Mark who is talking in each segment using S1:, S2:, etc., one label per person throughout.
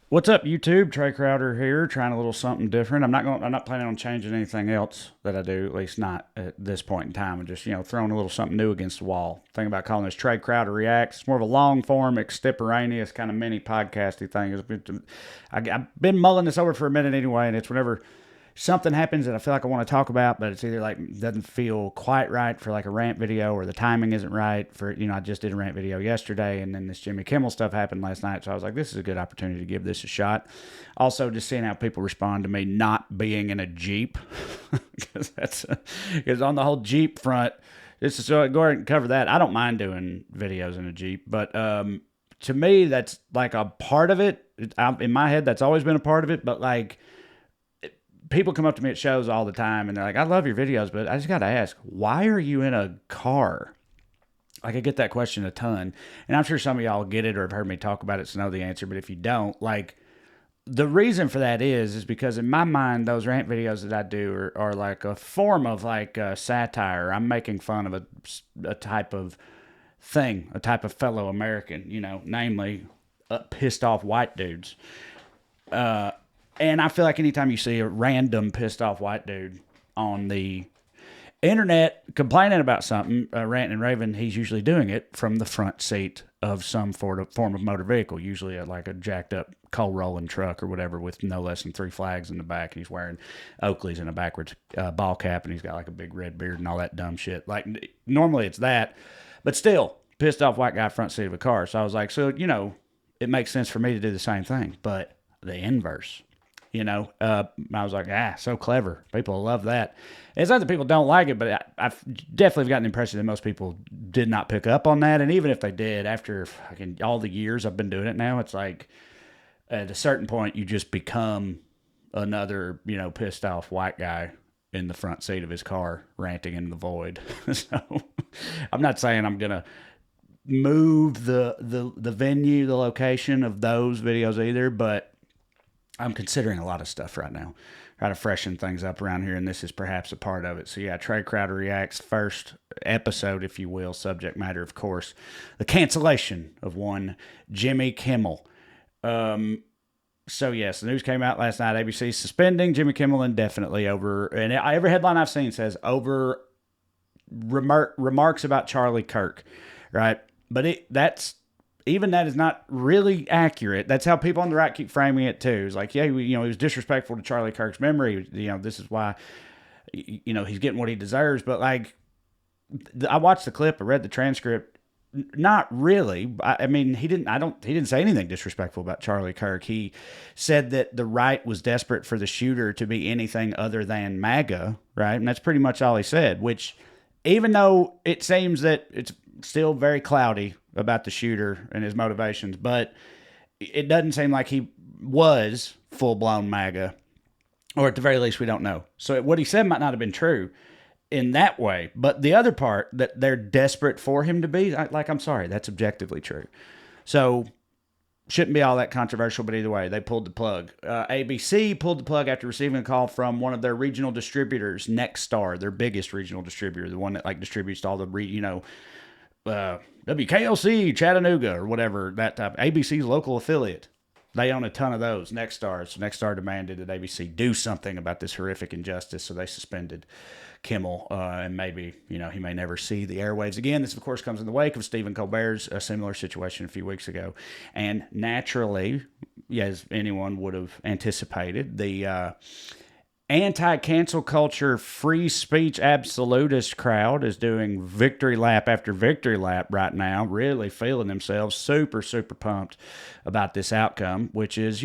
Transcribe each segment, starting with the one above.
S1: What's up, YouTube? Trey Crowder here, trying a little something different. I'm not planning on changing anything else that I do, at least not at this point in time. I'm just, throwing a little something new against the wall. Thinking about calling this Trey Crowder Reacts. It's more of a long form, extemporaneous kind of mini podcasty thing. I've been mulling this over for a minute anyway, and it's whenever something happens that I feel like I want to talk about, but it's either like doesn't feel quite right for like a rant video, or the timing isn't right for, I just did a rant video yesterday, and then this Jimmy Kimmel stuff happened last night. So I was like, this is a good opportunity to give this a shot. Also, just seeing how people respond to me not being in a Jeep, because on the whole Jeep front, this is, so go ahead and cover that. I don't mind doing videos in a Jeep, but to me, that's like a part of it. In my head, that's always been a part of it, but like, people come up to me at shows all the time and they're like, I love your videos, but I just got to ask, why are you in a car? Like, I get that question a ton. And I'm sure some of y'all get it or have heard me talk about it, so know the answer. But if you don't, like, the reason for that is because in my mind, those rant videos that I do are like a form of like satire. I'm making fun of a type of thing, a type of fellow American, namely pissed off white dudes. And I feel like anytime you see a random pissed off white dude on the internet complaining about something, ranting and raving, he's usually doing it from the front seat of some form of motor vehicle, usually like a jacked up coal rolling truck or whatever, with no less than 3 flags in the back. And he's wearing Oakley's and a backwards ball cap, and he's got like a big red beard and all that dumb shit. Like, normally it's that, but still, pissed off white guy front seat of a car. So I was like, it makes sense for me to do the same thing, but the inverse. I was like, so clever. People love that. It's not that people don't like it, but I've definitely gotten the impression that most people did not pick up on that. And even if they did, after all the years I've been doing it now, it's like at a certain point, you just become another, pissed off white guy in the front seat of his car ranting in the void. So I'm not saying I'm going to move the venue, the location of those videos either, but I'm considering a lot of stuff right now, try to freshen things up around here, and this is perhaps a part of it. So yeah, Trey Crowder Reacts, first episode, if you will, subject matter, of course, the cancellation of one Jimmy Kimmel. So yes, the news came out last night. ABC suspending Jimmy Kimmel indefinitely over, and every headline I've seen says over remarks about Charlie Kirk, right? But even that is not really accurate. That's how people on the right keep framing it too. It's like, yeah, he was disrespectful to Charlie Kirk's memory. This is why, he's getting what he deserves. But like, I watched the clip, I read the transcript. Not really. I mean, he didn't say anything disrespectful about Charlie Kirk. He said that the right was desperate for the shooter to be anything other than MAGA, right? And that's pretty much all he said, which, even though it seems that it's still very cloudy about the shooter and his motivations, but it doesn't seem like he was full-blown MAGA, or at the very least, we don't know. So what he said might not have been true in that way, but the other part, that they're desperate for him to be, I'm sorry, that's objectively true. So shouldn't be all that controversial, but either way, they pulled the plug. ABC pulled the plug after receiving a call from one of their regional distributors, Nexstar, their biggest regional distributor, the one that like distributes to all the WKLC, Chattanooga, or whatever, that type. ABC's local affiliate. They own a ton of those, Nexstar. So Nexstar demanded that ABC do something about this horrific injustice, so they suspended Kimmel, and maybe, he may never see the airwaves again. This, of course, comes in the wake of Stephen Colbert's a similar situation a few weeks ago. And naturally, as anyone would have anticipated, the anti-cancel culture, free speech absolutist crowd is doing victory lap after victory lap right now, really feeling themselves super, super pumped about this outcome, which is,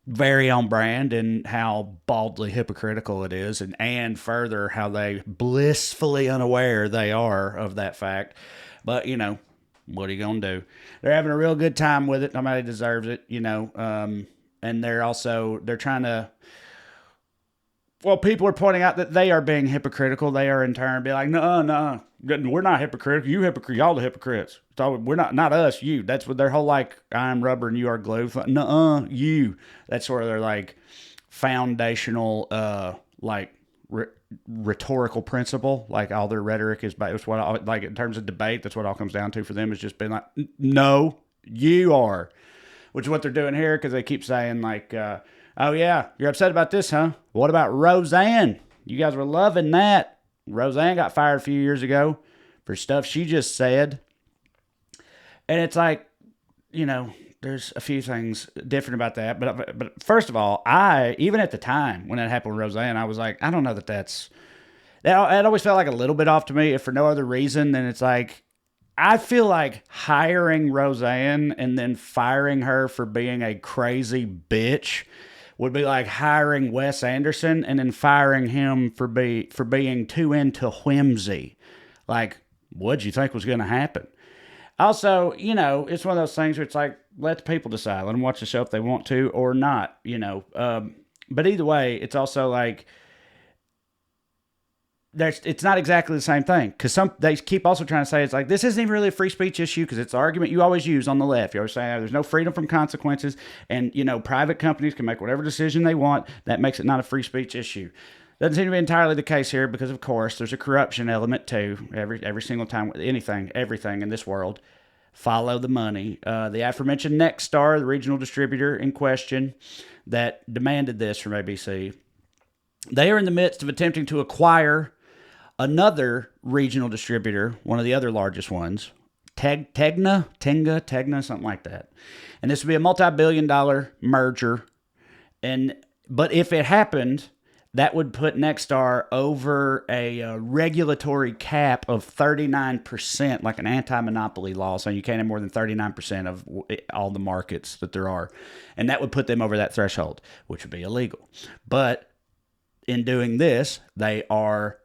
S1: very on brand, and how baldly hypocritical it is, and further how they blissfully unaware they are of that fact. But, what are you going to do? They're having a real good time with it. Nobody deserves it, and they're trying to, well, people are pointing out that they are being hypocritical. They are in turn be like, no, we're not hypocritical. You hypocrite, y'all the hypocrites. So we're not us, you. That's what their whole like, I'm rubber and you are glue. No, you. That's sort of their like foundational, rhetorical principle. Like all their rhetoric is, it's what like in terms of debate, that's what all comes down to for them, is just being like, no, you are. which is what they're doing here because they keep saying like, oh yeah, you're upset about this, huh? What about Roseanne? You guys were loving that. Roseanne got fired a few years ago for stuff she just said. And it's like, there's a few things different about that. But first of all, even at the time when that happened with Roseanne, I was like, I don't know that always felt like a little bit off to me, if for no other reason than it's like, I feel like hiring Roseanne and then firing her for being a crazy bitch would be like hiring Wes Anderson and then firing him for being too into whimsy. Like, what'd you think was going to happen? Also, it's one of those things where it's like, let the people decide. Let them watch the show if they want to or not, But either way, it's also like, it's not exactly the same thing, because they keep also trying to say it's like, this isn't even really a free speech issue, because it's the argument you always use on the left. You always say there's no freedom from consequences, and private companies can make whatever decision they want. That makes it not a free speech issue. Doesn't seem to be entirely the case here, because of course there's a corruption element too. Every single time with everything in this world, follow the money. The aforementioned Nexstar, the regional distributor in question that demanded this from ABC, they are in the midst of attempting to acquire another regional distributor, one of the other largest ones, Tegna, something like that. And this would be a multi-billion-dollar merger. But if it happened, that would put Nexstar over a regulatory cap of 39%, like an anti-monopoly law, saying you can't have more than 39% of all the markets that there are. And that would put them over that threshold, which would be illegal. But in doing this, they are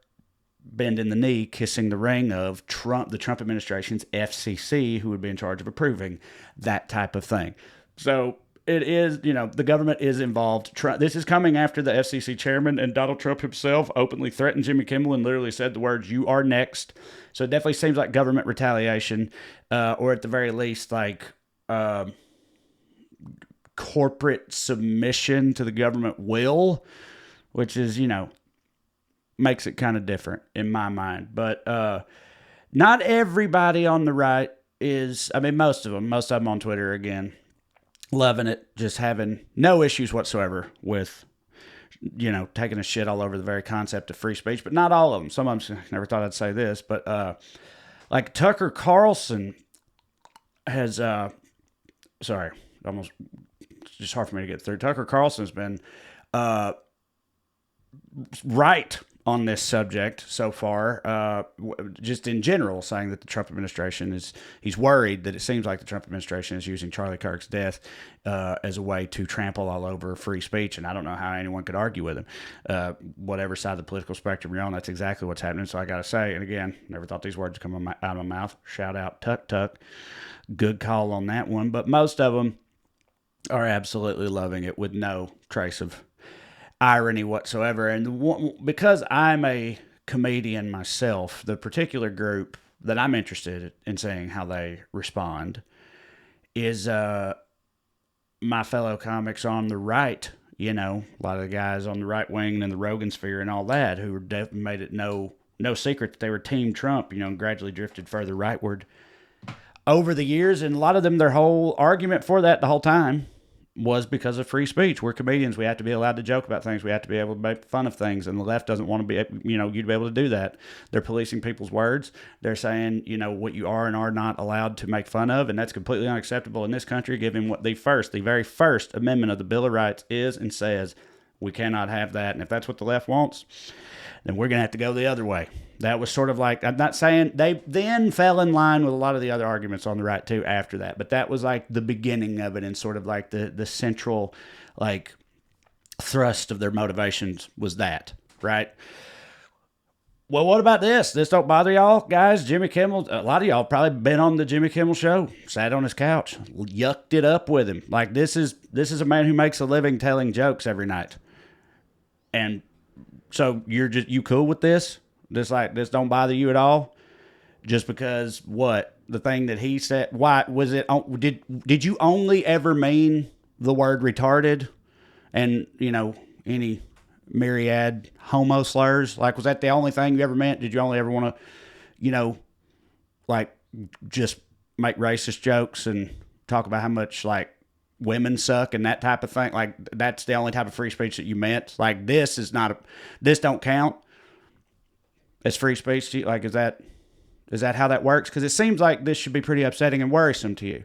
S1: bending the knee, kissing the ring of the Trump administration's FCC, who would be in charge of approving that type of thing. So it is, the government is involved. This is coming after the FCC chairman and Donald Trump himself openly threatened Jimmy Kimmel and literally said the words, "You are next." So it definitely seems like government retaliation, or at the very least, like corporate submission to the government will, which is, makes it kind of different in my mind. But not everybody on the right is, most of them on Twitter, again, loving it, just having no issues whatsoever with, taking a shit all over the very concept of free speech. But not all of them. Some of them, never thought I'd say this, but like Tucker Carlson has, sorry, almost, it's just hard for me to get through. Tucker Carlson's been right on this subject so far, just in general, saying that the Trump administration he's worried that it seems like the Trump administration is using Charlie Kirk's death as a way to trample all over free speech. And I don't know how anyone could argue with him. Whatever side of the political spectrum you're on, that's exactly what's happening. So I got to say, and again, never thought these words would come out of my mouth. Shout out Tuck. Good call on that one. But most of them are absolutely loving it with no trace of irony whatsoever. And because I'm a comedian myself, the particular group that I'm interested in seeing how they respond is my fellow comics on the right. A lot of the guys on the right wing and the Rogan sphere and all that, who made it no secret that they were Team Trump, and gradually drifted further rightward over the years. And a lot of them, their whole argument for that the whole time was because of free speech. We're comedians. We have to be allowed to joke about things. We have to be able to make fun of things. And the left doesn't want to be, you to be able to do that. They're policing people's words. They're saying, what you are and are not allowed to make fun of. And that's completely unacceptable in this country, given what the very first amendment of the Bill of Rights is and says. We cannot have that. And if that's what the left wants, then we're going to have to go the other way. That was sort of like, I'm not saying they then fell in line with a lot of the other arguments on the right too after that, but that was like the beginning of it, and sort of like the central like thrust of their motivations was that, right? Well, what about this? This don't bother y'all, guys? Jimmy Kimmel, a lot of y'all probably been on the Jimmy Kimmel show, sat on his couch, yucked it up with him. Like this is a man who makes a living telling jokes every night. And so you cool with this? This don't bother you at all? Just because what? The thing that he said, why was it? Did you only ever mean the word retarded and, any myriad homo slurs? Like, was that the only thing you ever meant? Did you only ever want to, like just make racist jokes and talk about how much women suck and that type of thing, like that's the only type of free speech that you meant. Like this is not this don't count as free speech. Like is that how that works? Because it seems like this should be pretty upsetting and worrisome to you.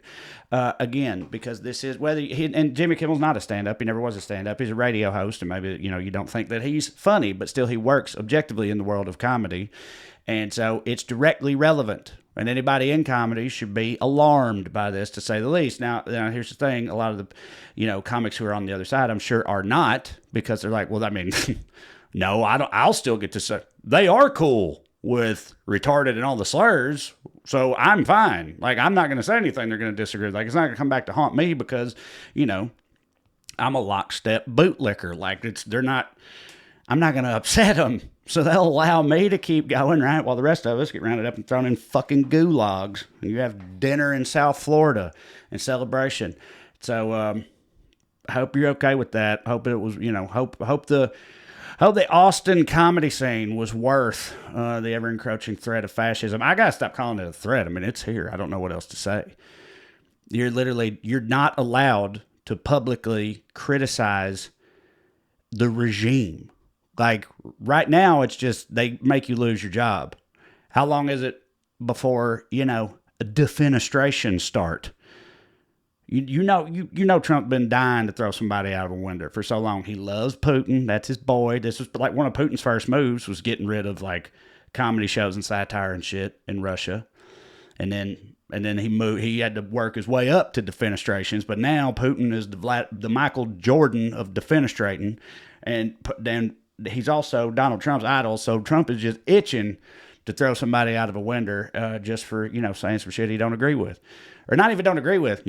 S1: Again, because this is and Jimmy Kimmel's not a stand-up. He never was a stand-up. He's a radio host, and maybe you don't think that he's funny, but still he works objectively in the world of comedy, and so it's directly relevant. And anybody in comedy should be alarmed by this, to say the least. Now here's the thing: a lot of the comics who are on the other side, I'm sure, are not, because they're like, well, I mean, no, I don't. I'll still get to say they are cool with retarded and all the slurs, so I'm fine. Like, I'm not going to say anything they're going to disagree with. Like, it's not going to come back to haunt me because, I'm a lockstep bootlicker. Like, I'm not going to upset them, so they'll allow me to keep going, right, while the rest of us get rounded up and thrown in fucking gulags. And you have dinner in South Florida in celebration. So, I hope you're okay with that. Hope it was, hope the Austin comedy scene was worth the ever-encroaching threat of fascism. I got to stop calling it a threat. I mean, it's here. I don't know what else to say. You're not allowed to publicly criticize the regime. Like, right now, it's just they make you lose your job. How long is it before, a defenestration start? You know Trump been dying to throw somebody out of a window for so long. He loves Putin. That's his boy. This was like one of Putin's first moves, was getting rid of like comedy shows and satire and shit in Russia. And then he had to work his way up to defenestrations. But now Putin is the Michael Jordan of defenestrating. And then he's also Donald Trump's idol. So Trump is just itching to throw somebody out of a window just for, saying some shit he don't agree with. Or not even don't agree with,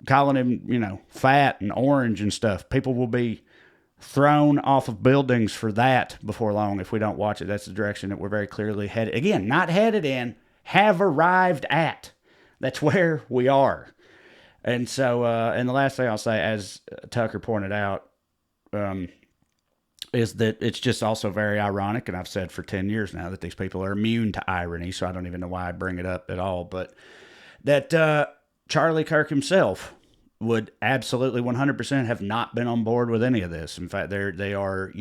S1: calling him, fat and orange and stuff. People will be thrown off of buildings for that before long if we don't watch it. That's the direction that we're very clearly headed. Again, not headed in, have arrived at. That's where we are. And so, and the last thing I'll say, as Tucker pointed out, is that it's just also very ironic, and I've said for 10 years now that these people are immune to irony, so I don't even know why I bring it up at all, but that Charlie Kirk himself would absolutely 100% have not been on board with any of this. In fact, they are,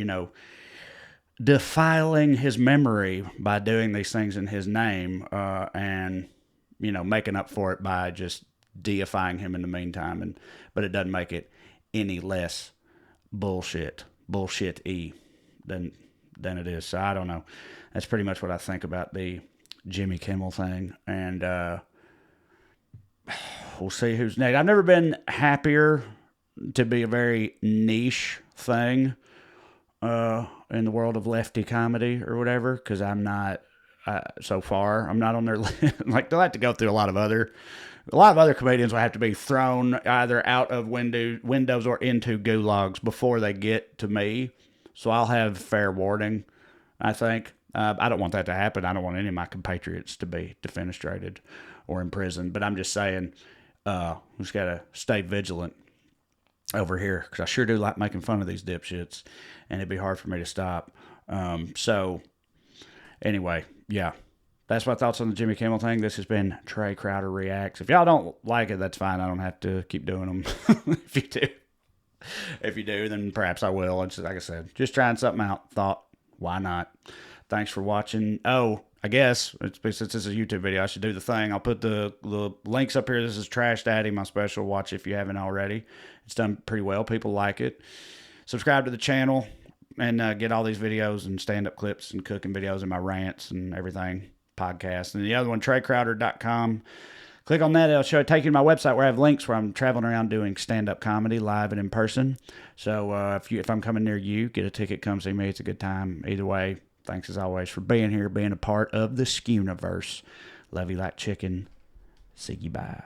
S1: defiling his memory by doing these things in his name, and, making up for it by just deifying him in the meantime. But it doesn't make it any less bullshit-y than it is. So I don't know. That's pretty much what I think about the Jimmy Kimmel thing. And, we'll see who's next. I've never been happier to be a very niche thing in the world of lefty comedy or whatever, because I'm not, so far, I'm not on their list. Like, they'll have to go through a lot of other comedians will have to be thrown either out of windows or into gulags before they get to me. So I'll have fair warning, I think. I don't want that to happen. I don't want any of my compatriots to be defenestrated or imprisoned. But I'm just saying, we just got to stay vigilant over here, because I sure do like making fun of these dipshits, and it'd be hard for me to stop. So anyway, yeah. That's my thoughts on the Jimmy Kimmel thing. This has been Trae Crowder Reacts. If y'all don't like it, that's fine. I don't have to keep doing them. If you do, then perhaps I will. It's, like I said, just trying something out. Thought, why not? Thanks for watching. Oh, I guess, since this is a YouTube video, I should do the thing. I'll put the links up here. This is Trash Daddy, my special. Watch if you haven't already. It's done pretty well. People like it. Subscribe to the channel and get all these videos and stand-up clips and cooking videos and my rants and everything. Podcast. And the other one, TraeCrowder.com. Click on that. It'll take you to my website where I have links where I'm traveling around doing stand-up comedy live and in person. So if I'm coming near you, get a ticket, come see me. It's a good time. Either way, thanks as always for being here, being a part of the Skewniverse. Love you like chicken. See you, bye.